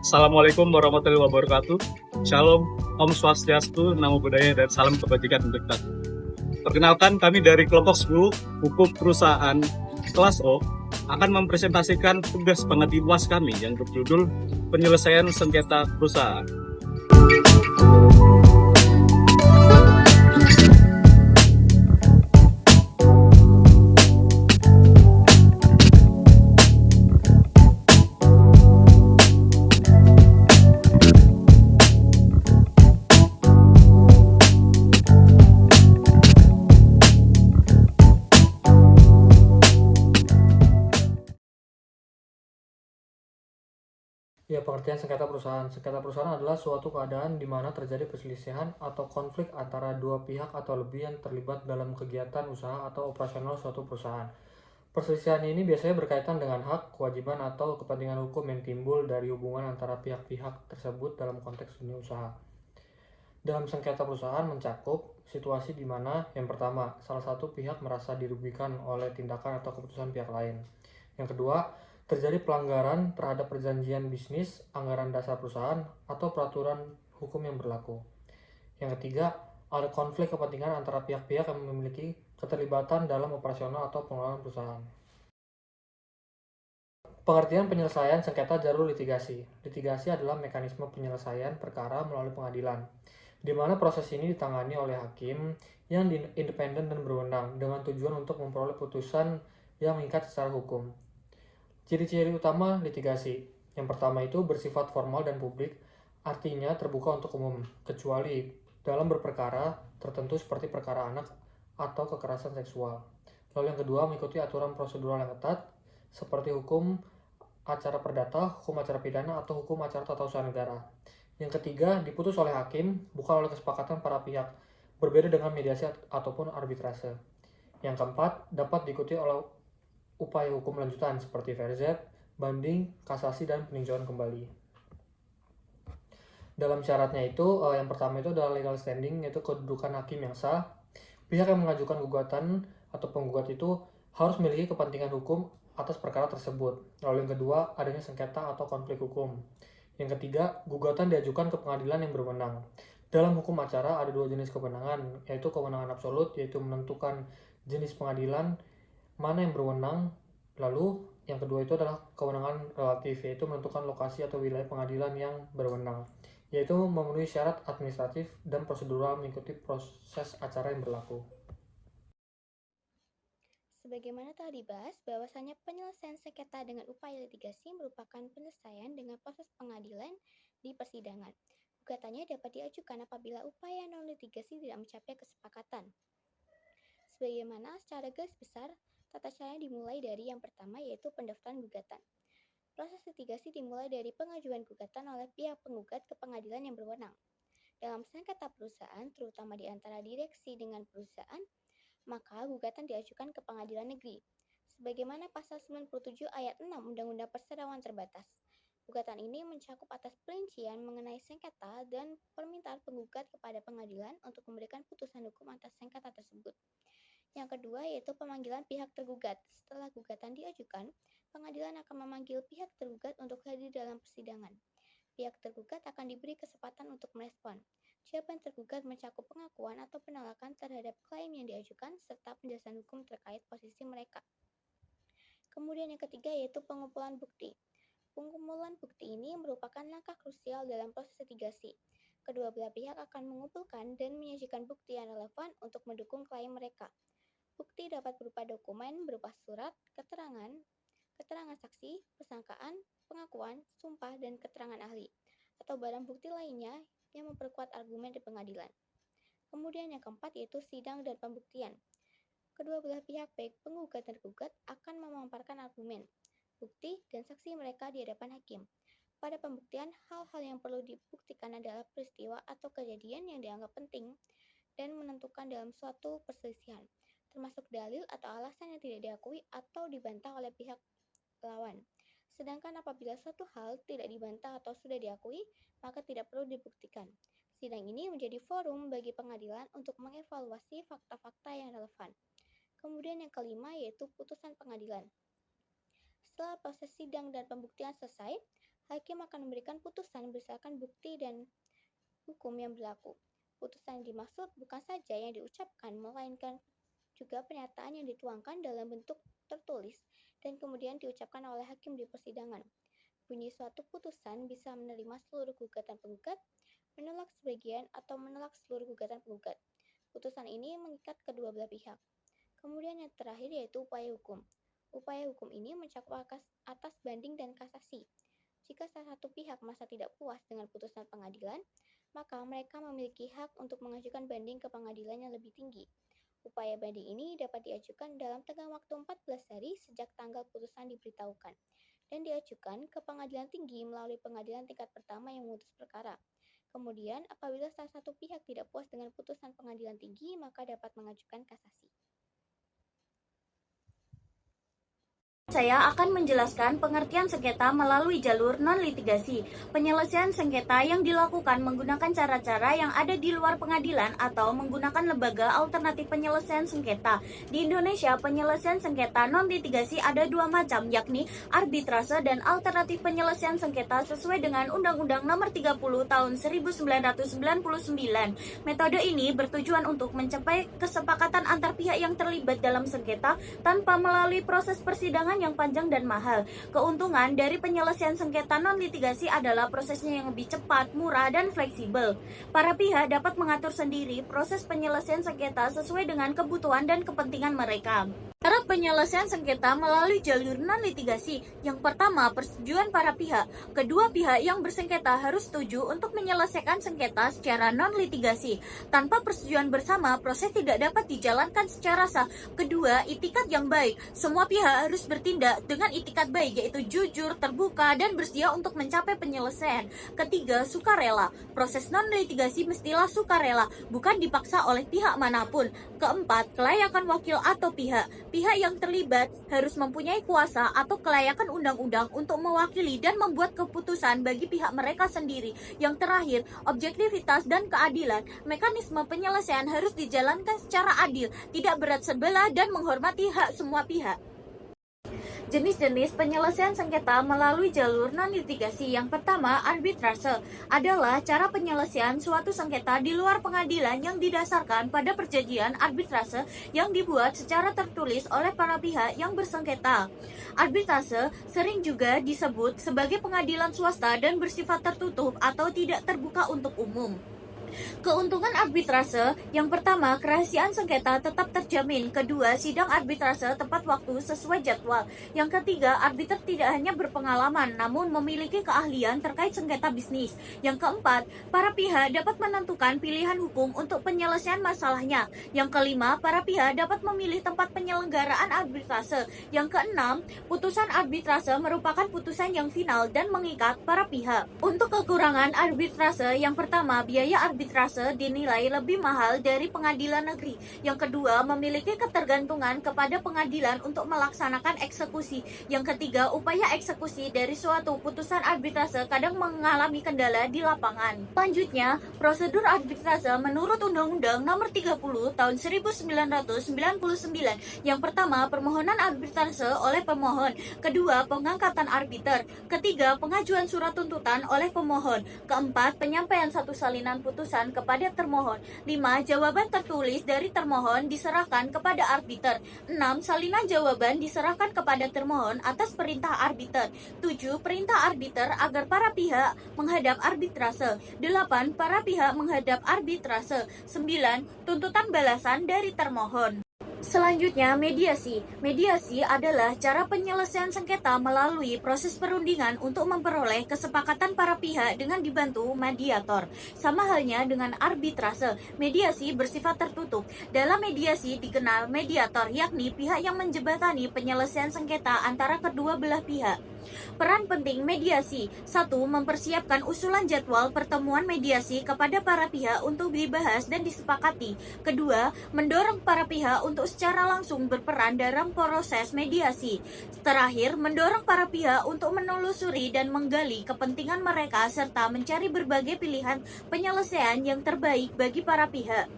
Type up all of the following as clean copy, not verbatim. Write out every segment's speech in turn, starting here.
Assalamualaikum warahmatullahi wabarakatuh. Shalom, Om Swastiastu, Namo Buddhaya, dan salam kebajikan untuk kita. Perkenalkan, kami dari kelompok 10 Hukum Perusahaan kelas O akan mempresentasikan tugas pengabdi UAS kami yang berjudul Penyelesaian Sengketa Perusahaan. Ya, pengertian sengketa perusahaan. Sengketa perusahaan adalah suatu keadaan di mana terjadi perselisihan atau konflik antara dua pihak atau lebih yang terlibat dalam kegiatan usaha atau operasional suatu perusahaan. Perselisihan ini biasanya berkaitan dengan hak, kewajiban, atau kepentingan hukum yang timbul dari hubungan antara pihak-pihak tersebut dalam konteks dunia usaha. Dalam sengketa perusahaan mencakup situasi di mana yang pertama, salah satu pihak merasa dirugikan oleh tindakan atau keputusan pihak lain. Yang kedua, terjadi pelanggaran terhadap perjanjian bisnis, anggaran dasar perusahaan, atau peraturan hukum yang berlaku. Yang ketiga, ada konflik kepentingan antara pihak-pihak yang memiliki keterlibatan dalam operasional atau pengelolaan perusahaan. Pengertian penyelesaian sengketa jalur litigasi. Litigasi adalah mekanisme penyelesaian perkara melalui pengadilan, di mana proses ini ditangani oleh hakim yang independen dan berwenang dengan tujuan untuk memperoleh putusan yang mengikat secara hukum. Ciri-ciri utama litigasi. Yang pertama itu bersifat formal dan publik, artinya terbuka untuk umum, kecuali dalam berperkara tertentu seperti perkara anak atau kekerasan seksual. Lalu yang kedua, mengikuti aturan prosedural yang ketat, seperti hukum acara perdata, hukum acara pidana, atau hukum acara tata usaha negara. Yang ketiga, diputus oleh hakim, bukan oleh kesepakatan para pihak, berbeda dengan mediasi ataupun arbitrase. Yang keempat, dapat diikuti oleh upaya hukum lanjutan seperti verzet, banding, kasasi, dan peninjauan kembali. Dalam syaratnya itu, yang pertama itu adalah legal standing, yaitu kedudukan hakim yang sah. Pihak yang mengajukan gugatan atau penggugat itu harus memiliki kepentingan hukum atas perkara tersebut. Lalu yang kedua, adanya sengketa atau konflik hukum. Yang ketiga, gugatan diajukan ke pengadilan yang berwenang. Dalam hukum acara ada dua jenis kewenangan, yaitu kewenangan absolut, yaitu menentukan jenis pengadilan mana yang berwenang. Lalu yang kedua itu adalah kewenangan relatif, yaitu menentukan lokasi atau wilayah pengadilan yang berwenang, yaitu memenuhi syarat administratif dan prosedural mengikuti proses acara yang berlaku. Sebagaimana telah dibahas, bahwasanya penyelesaian sengketa dengan upaya litigasi merupakan penyelesaian dengan proses pengadilan di persidangan. Gugatannya dapat diajukan apabila upaya non-litigasi tidak mencapai kesepakatan. Sebagaimana secara garis besar, tata caranya dimulai dari yang pertama yaitu pendaftaran gugatan. Proses litigasi dimulai dari pengajuan gugatan oleh pihak penggugat ke pengadilan yang berwenang. Dalam sengketa perusahaan, terutama di antara direksi dengan perusahaan, maka gugatan diajukan ke pengadilan negeri. Sebagaimana pasal 97 ayat 6 Undang-Undang Perseroan Terbatas. Gugatan ini mencakup atas perincian mengenai sengketa dan permintaan penggugat kepada pengadilan untuk memberikan putusan hukum atas sengketa tersebut. Yang kedua yaitu pemanggilan pihak tergugat. Setelah gugatan diajukan, pengadilan akan memanggil pihak tergugat untuk hadir dalam persidangan. Pihak tergugat akan diberi kesempatan untuk merespon. Jawaban tergugat mencakup pengakuan atau penolakan terhadap klaim yang diajukan serta penjelasan hukum terkait posisi mereka. Kemudian yang ketiga yaitu pengumpulan bukti. Pengumpulan bukti ini merupakan langkah krusial dalam proses litigasi. Kedua belah pihak akan mengumpulkan dan menyajikan bukti yang relevan untuk mendukung klaim mereka. Bukti dapat berupa dokumen, berupa surat, keterangan saksi, persangkaan, pengakuan, sumpah, dan keterangan ahli, atau barang bukti lainnya yang memperkuat argumen di pengadilan. Kemudian yang keempat yaitu sidang dan pembuktian. Kedua belah pihak baik penggugat dan tergugat akan memaparkan argumen, bukti, dan saksi mereka di hadapan hakim. Pada pembuktian, hal-hal yang perlu dibuktikan adalah peristiwa atau kejadian yang dianggap penting dan menentukan dalam suatu perselisihan, termasuk dalil atau alasan yang tidak diakui atau dibantah oleh pihak lawan. Sedangkan apabila suatu hal tidak dibantah atau sudah diakui, maka tidak perlu dibuktikan. Sidang ini menjadi forum bagi pengadilan untuk mengevaluasi fakta-fakta yang relevan. Kemudian yang kelima yaitu putusan pengadilan. Setelah proses sidang dan pembuktian selesai, hakim akan memberikan putusan berdasarkan bukti dan hukum yang berlaku. Putusan yang dimaksud bukan saja yang diucapkan, melainkan juga pernyataan yang dituangkan dalam bentuk tertulis dan kemudian diucapkan oleh hakim di persidangan. Bunyi suatu putusan bisa menerima seluruh gugatan penggugat, menolak sebagian, atau menolak seluruh gugatan penggugat. Putusan ini mengikat kedua belah pihak. Kemudian yang terakhir yaitu upaya hukum. Upaya hukum ini mencakup atas banding dan kasasi. Jika salah satu pihak merasa tidak puas dengan putusan pengadilan, maka mereka memiliki hak untuk mengajukan banding ke pengadilan yang lebih tinggi. Upaya banding ini dapat diajukan dalam tenggang waktu 14 hari sejak tanggal putusan diberitahukan, dan diajukan ke pengadilan tinggi melalui pengadilan tingkat pertama yang memutus perkara. Kemudian, apabila salah satu pihak tidak puas dengan putusan pengadilan tinggi, maka dapat mengajukan kasasi. Saya akan menjelaskan pengertian sengketa melalui jalur non-litigasi. Penyelesaian sengketa yang dilakukan menggunakan cara-cara yang ada di luar pengadilan atau menggunakan lembaga alternatif penyelesaian sengketa. Di Indonesia, penyelesaian sengketa non-litigasi ada dua macam, yakni arbitrase dan alternatif penyelesaian sengketa sesuai dengan Undang-Undang Nomor 30 Tahun 1999. Metode ini bertujuan untuk mencapai kesepakatan antar pihak yang terlibat dalam sengketa tanpa melalui proses persidangan yang panjang dan mahal. Keuntungan dari penyelesaian sengketa non-litigasi adalah prosesnya yang lebih cepat, murah, dan fleksibel. Para pihak dapat mengatur sendiri proses penyelesaian sengketa sesuai dengan kebutuhan dan kepentingan mereka. Cara penyelesaian sengketa melalui jalur non-litigasi. Yang pertama, persetujuan para pihak. Kedua pihak yang bersengketa harus setuju untuk menyelesaikan sengketa secara non-litigasi. Tanpa persetujuan bersama, proses tidak dapat dijalankan secara sah. Kedua, itikat yang baik. Semua pihak harus bertindak dengan itikat baik, yaitu jujur, terbuka, dan bersedia untuk mencapai penyelesaian. Ketiga, sukarela. Proses non-litigasi mestilah sukarela, bukan dipaksa oleh pihak manapun. Keempat, kelayakan wakil atau pihak. Pihak yang terlibat harus mempunyai kuasa atau kelayakan undang-undang untuk mewakili dan membuat keputusan bagi pihak mereka sendiri. Yang terakhir, objektivitas dan keadilan. Mekanisme penyelesaian harus dijalankan secara adil, tidak berat sebelah, dan menghormati hak semua pihak. Jenis-jenis penyelesaian sengketa melalui jalur non-litigasi. Yang pertama, arbitrase adalah cara penyelesaian suatu sengketa di luar pengadilan yang didasarkan pada perjanjian arbitrase yang dibuat secara tertulis oleh para pihak yang bersengketa. Arbitrase sering juga disebut sebagai pengadilan swasta dan bersifat tertutup atau tidak terbuka untuk umum. Keuntungan arbitrase, yang pertama, kerahasiaan sengketa tetap terjamin. Kedua, sidang arbitrase tepat waktu sesuai jadwal. Yang ketiga, arbiter tidak hanya berpengalaman, namun memiliki keahlian terkait sengketa bisnis. Yang keempat, para pihak dapat menentukan pilihan hukum untuk penyelesaian masalahnya. Yang kelima, para pihak dapat memilih tempat penyelenggaraan arbitrase. Yang keenam, putusan arbitrase merupakan putusan yang final dan mengikat para pihak. Untuk kekurangan arbitrase, yang pertama, biaya arbitrase dinilai lebih mahal dari pengadilan negeri. Yang kedua, memiliki ketergantungan kepada pengadilan untuk melaksanakan eksekusi. Yang ketiga, upaya eksekusi dari suatu putusan arbitrase kadang mengalami kendala di lapangan. Selanjutnya, prosedur arbitrase menurut Undang-Undang Nomor 30 Tahun 1999. Yang pertama, permohonan arbitrase oleh pemohon. Kedua, pengangkatan arbiter. Ketiga, pengajuan surat tuntutan oleh pemohon. Keempat, penyampaian satu salinan putusan kepada termohon. 5. Jawaban tertulis dari termohon diserahkan kepada arbiter. 6. Salinan jawaban diserahkan kepada termohon atas perintah arbiter. 7. Perintah arbiter agar para pihak menghadap arbitrase. 8. Para pihak menghadap arbitrase. 9. Tuntutan balasan dari termohon. Selanjutnya, mediasi. Mediasi adalah cara penyelesaian sengketa melalui proses perundingan untuk memperoleh kesepakatan para pihak dengan dibantu mediator. Sama halnya dengan arbitrase, mediasi bersifat tertutup. Dalam mediasi dikenal mediator, yakni pihak yang menjembatani penyelesaian sengketa antara kedua belah pihak. Peran penting mediasi. 1. Mempersiapkan usulan jadwal pertemuan mediasi kepada para pihak untuk dibahas dan disepakati. Kedua, mendorong para pihak untuk secara langsung berperan dalam proses mediasi. Terakhir, mendorong para pihak untuk menelusuri dan menggali kepentingan mereka serta mencari berbagai pilihan penyelesaian yang terbaik bagi para pihak.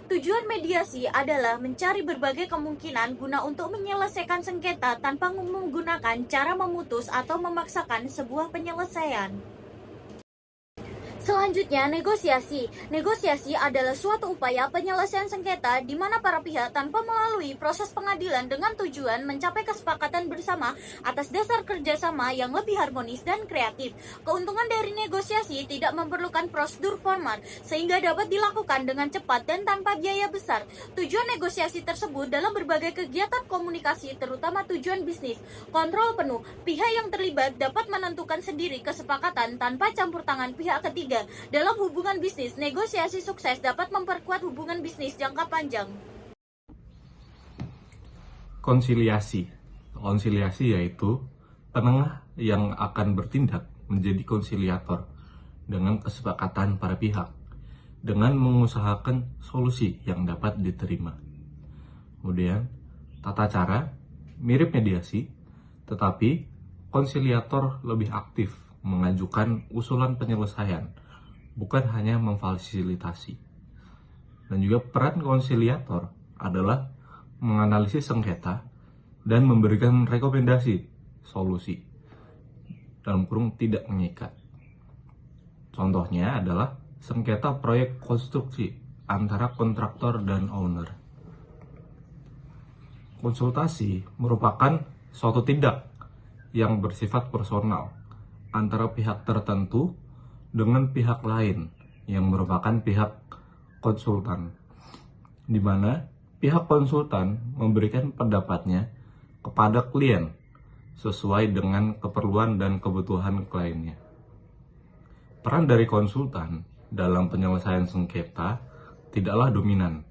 Tujuan mediasi adalah mencari berbagai kemungkinan guna untuk menyelesaikan sengketa tanpa menggunakan cara memutus atau memaksakan sebuah penyelesaian. Selanjutnya, negosiasi. Negosiasi adalah suatu upaya penyelesaian sengketa di mana para pihak tanpa melalui proses pengadilan dengan tujuan mencapai kesepakatan bersama atas dasar kerjasama yang lebih harmonis dan kreatif. Keuntungan dari negosiasi tidak memerlukan prosedur formal, sehingga dapat dilakukan dengan cepat dan tanpa biaya besar. Tujuan negosiasi tersebut dalam berbagai kegiatan komunikasi, terutama tujuan bisnis. Kontrol penuh. Pihak yang terlibat dapat menentukan sendiri kesepakatan tanpa campur tangan pihak ketiga. Dalam hubungan bisnis, negosiasi sukses dapat memperkuat hubungan bisnis jangka panjang. Konsiliasi. Konsiliasi yaitu penengah yang akan bertindak menjadi konsiliator dengan kesepakatan para pihak, dengan mengusahakan solusi yang dapat diterima. Kemudian, tata cara mirip mediasi, tetapi konsiliator lebih aktif mengajukan usulan penyelesaian, bukan hanya memfasilitasi. Dan juga peran konsiliator adalah menganalisis sengketa dan memberikan rekomendasi solusi, dalam kurung tidak mengikat. Contohnya adalah sengketa proyek konstruksi antara kontraktor dan owner. Konsultasi merupakan suatu tindak yang bersifat personal antara pihak tertentu dengan pihak lain yang merupakan pihak konsultan, di mana pihak konsultan memberikan pendapatnya kepada klien sesuai dengan keperluan dan kebutuhan kliennya. Peran dari konsultan dalam penyelesaian sengketa tidaklah dominan.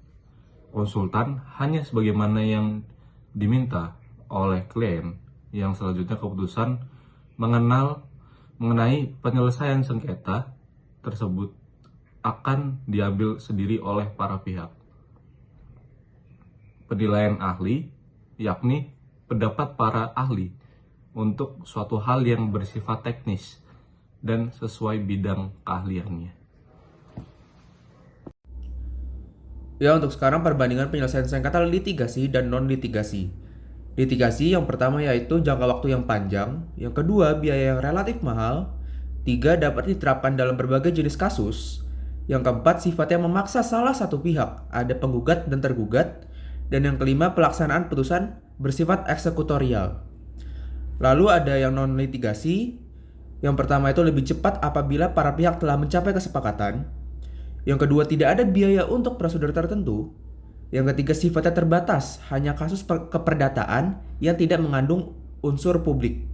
Konsultan hanya sebagaimana yang diminta oleh klien, yang selanjutnya keputusan mengenai penyelesaian sengketa tersebut akan diambil sendiri oleh para pihak. Penilaian ahli, yakni pendapat para ahli untuk suatu hal yang bersifat teknis dan sesuai bidang keahliannya. Ya, untuk sekarang perbandingan penyelesaian sengketa litigasi dan non-litigasi. Litigasi yang pertama yaitu jangka waktu yang panjang, yang kedua biaya yang relatif mahal, tiga dapat diterapkan dalam berbagai jenis kasus, yang keempat sifatnya memaksa salah satu pihak, ada penggugat dan tergugat, dan yang kelima pelaksanaan putusan bersifat eksekutorial. Lalu ada yang non-litigasi, yang pertama itu lebih cepat apabila para pihak telah mencapai kesepakatan, yang kedua tidak ada biaya untuk prosedur tertentu, yang ketiga sifatnya terbatas, hanya kasus keperdataan yang tidak mengandung unsur publik.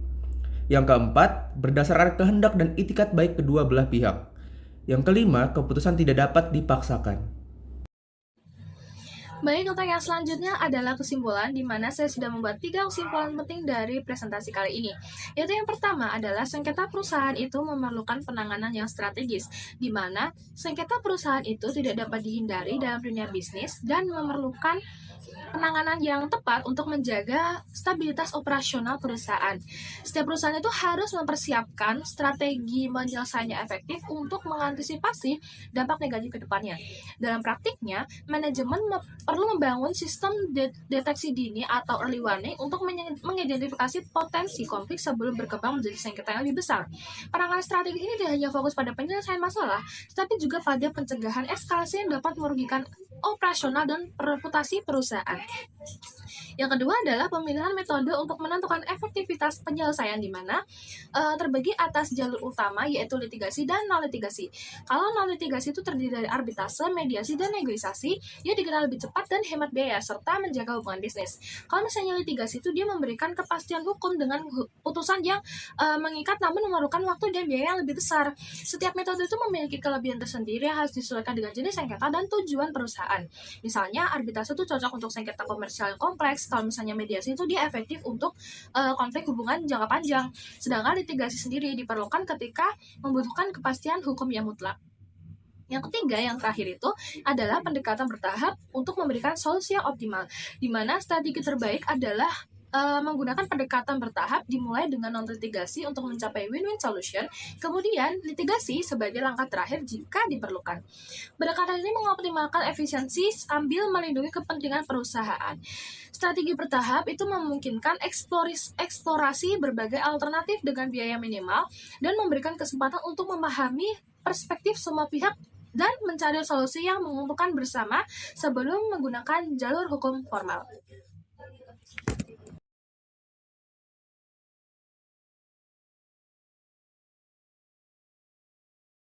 Yang keempat, berdasarkan kehendak dan itikat baik kedua belah pihak. Yang kelima, keputusan tidak dapat dipaksakan. Baik, untuk yang selanjutnya adalah kesimpulan, di mana saya sudah membuat 3 kesimpulan penting dari presentasi kali ini. Yaitu yang pertama adalah sengketa perusahaan itu memerlukan penanganan yang strategis, di mana sengketa perusahaan itu tidak dapat dihindari dalam dunia bisnis dan memerlukan penanganan yang tepat untuk menjaga stabilitas operasional perusahaan. Setiap perusahaan itu harus mempersiapkan strategi penyelesaiannya efektif untuk mengantisipasi dampak negatif ke depannya. Dalam praktiknya, manajemen perlu membangun sistem deteksi dini atau early warning untuk mengidentifikasi potensi konflik sebelum berkembang menjadi sengketa yang lebih besar. Penanganan strategi ini tidak hanya fokus pada penyelesaian masalah, tetapi juga pada pencegahan eskalasi yang dapat merugikan operasional dan reputasi perusahaan. Yang kedua adalah pemilihan metode untuk menentukan efektivitas penyelesaian, di mana terbagi atas jalur utama yaitu litigasi dan non-litigasi. Kalau non-litigasi itu terdiri dari arbitrase, mediasi, dan negosiasi, ia dikenal lebih cepat dan hemat biaya serta menjaga hubungan bisnis. Kalau misalnya litigasi itu dia memberikan kepastian hukum dengan putusan yang mengikat namun memerlukan waktu dan biaya yang lebih besar. Setiap metode itu memiliki kelebihan tersendiri yang harus disesuaikan dengan jenis sengketa dan tujuan perusahaan. Misalnya arbitrase itu cocok untuk sengketa komersial yang kompleks, kalau misalnya mediasi itu dia efektif untuk konflik hubungan jangka panjang. Sedangkan litigasi sendiri diperlukan ketika membutuhkan kepastian hukum yang mutlak. Yang ketiga, yang terakhir itu adalah pendekatan bertahap untuk memberikan solusi yang optimal, di mana strategi terbaik adalah menggunakan pendekatan bertahap dimulai dengan non-litigasi untuk mencapai win-win solution, kemudian litigasi sebagai langkah terakhir jika diperlukan. Pendekatan ini mengoptimalkan efisiensi sambil melindungi kepentingan perusahaan. Strategi bertahap itu memungkinkan eksplorasi berbagai alternatif dengan biaya minimal dan memberikan kesempatan untuk memahami perspektif semua pihak dan mencari solusi yang menguntungkan bersama sebelum menggunakan jalur hukum formal.